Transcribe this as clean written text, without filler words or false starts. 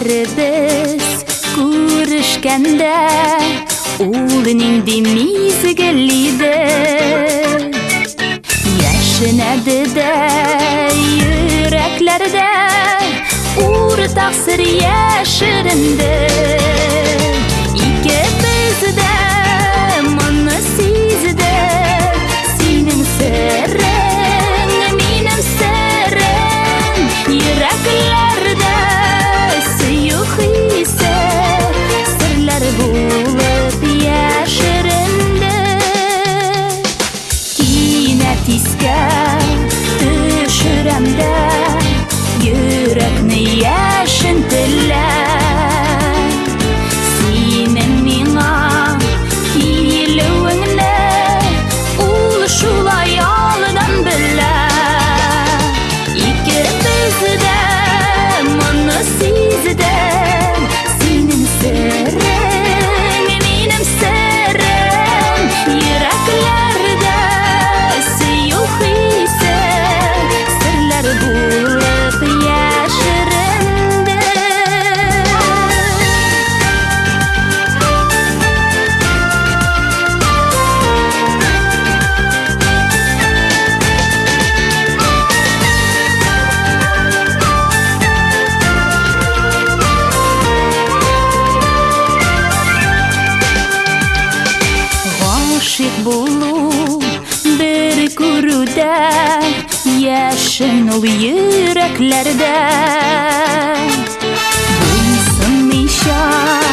Gözlerimiz görüşkende Uğlunun demizi geliydi Yaşınadı da yüreklerde Uğur taksır yaşırındı İkimiz de mana sizde Senin sırrın, benim sırrım Yüreklerde suyuk ise Sırlar bulup yaşırındı Yine tiske düşüremde Yürekni yaşıntılar Senin mina kiluğunla Uluşulay aldan biler İkimiz de mana sizde Senin sırrın, benim sırrım Yüreklerde suyuk ise Sırlar bulup yaşırındı Aşık bulup bir kuruda Yaşın ol yüreklerde Bulsun nişan